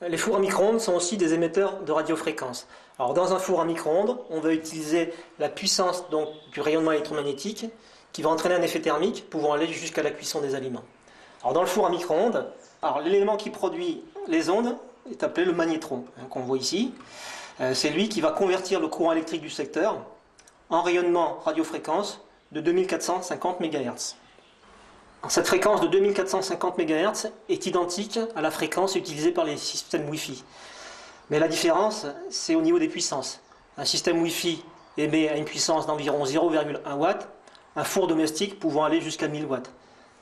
Les fours à micro-ondes sont aussi des émetteurs de radiofréquences. Alors dans un four à micro-ondes, on va utiliser la puissance du rayonnement électromagnétique qui va entraîner un effet thermique pouvant aller jusqu'à la cuisson des aliments. Alors dans le four à micro-ondes, l'élément qui produit les ondes est appelé le magnétron, qu'on voit ici. C'est lui qui va convertir le courant électrique du secteur en rayonnement radiofréquence de 2450 MHz. Cette fréquence de 2450 MHz est identique à la fréquence utilisée par les systèmes Wi-Fi. Mais la différence, c'est au niveau des puissances. Un système Wi-Fi émet à une puissance d'environ 0,1 W, un four domestique pouvant aller jusqu'à 1000 watts.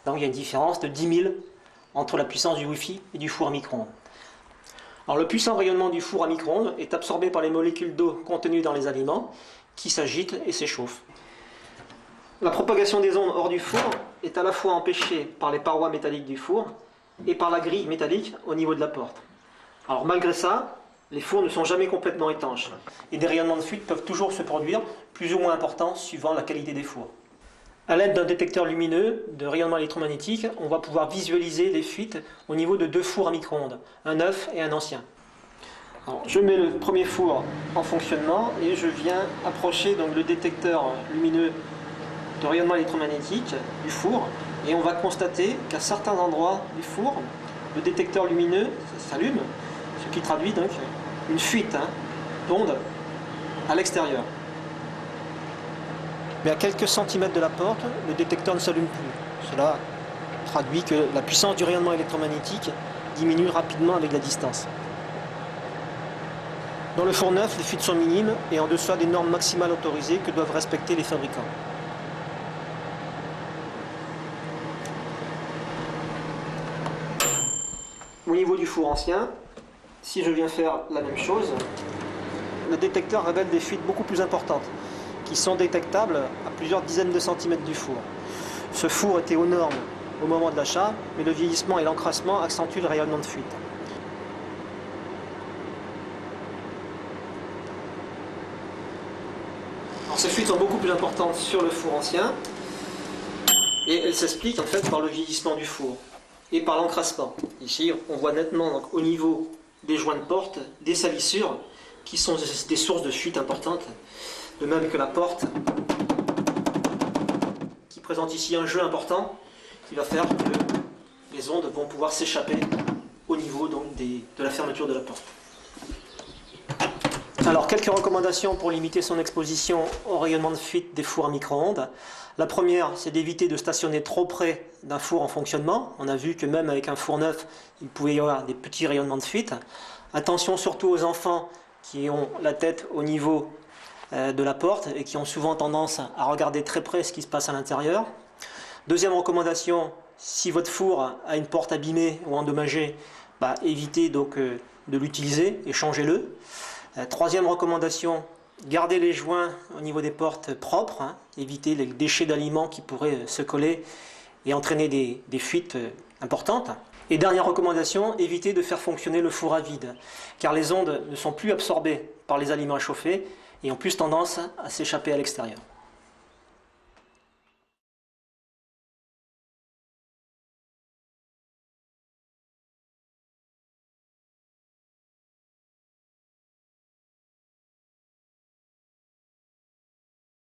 Donc il y a une différence de 10 000 entre la puissance du Wi-Fi et du four à micro-ondes. Alors, le puissant rayonnement du four à micro-ondes est absorbé par les molécules d'eau contenues dans les aliments qui s'agitent et s'échauffent. La propagation des ondes hors du four est à la fois empêchée par les parois métalliques du four et par la grille métallique au niveau de la porte. Alors malgré ça, les fours ne sont jamais complètement étanches et des rayonnements de fuite peuvent toujours se produire, plus ou moins importants suivant la qualité des fours. A l'aide d'un détecteur lumineux de rayonnement électromagnétique, on va pouvoir visualiser les fuites au niveau de deux fours à micro-ondes, un neuf et un ancien. Alors, je mets le premier four en fonctionnement et je viens approcher donc, le détecteur lumineux de rayonnement électromagnétique du four et on va constater qu'à certains endroits du four, le détecteur lumineux s'allume, ce qui traduit donc une fuite d'ondes à l'extérieur. Mais à quelques centimètres de la porte, le détecteur ne s'allume plus. Cela traduit que la puissance du rayonnement électromagnétique diminue rapidement avec la distance. Dans le four neuf, les fuites sont minimes et en deçà des normes maximales autorisées que doivent respecter les fabricants. Au niveau du four ancien, si je viens faire la même chose, le détecteur révèle des fuites beaucoup plus importantes, qui sont détectables à plusieurs dizaines de centimètres du four. Ce four était aux normes au moment de l'achat, mais le vieillissement et l'encrassement accentuent le rayonnement de fuite. Alors, ces fuites sont beaucoup plus importantes sur le four ancien, et elles s'expliquent en fait par le vieillissement du four et par l'encrassement. Ici, on voit nettement donc, au niveau des joints de porte des salissures qui sont des sources de fuite importantes. De même que la porte, qui présente ici un jeu important, qui va faire que les ondes vont pouvoir s'échapper au niveau donc, de la fermeture de la porte. Alors, quelques recommandations pour limiter son exposition au rayonnement de fuite des fours à micro-ondes. La première, c'est d'éviter de stationner trop près d'un four en fonctionnement. On a vu que même avec un four neuf, il pouvait y avoir des petits rayonnements de fuite. Attention surtout aux enfants qui ont la tête au niveau de la porte et qui ont souvent tendance à regarder très près ce qui se passe à l'intérieur. Deuxième recommandation, si votre four a une porte abîmée ou endommagée, évitez donc de l'utiliser et changez-le. Troisième recommandation, gardez les joints au niveau des portes propres, évitez les déchets d'aliments qui pourraient se coller et entraîner des fuites importantes. Et dernière recommandation, évitez de faire fonctionner le four à vide, car les ondes ne sont plus absorbées par les aliments à chauffer et ont plus tendance à s'échapper à l'extérieur.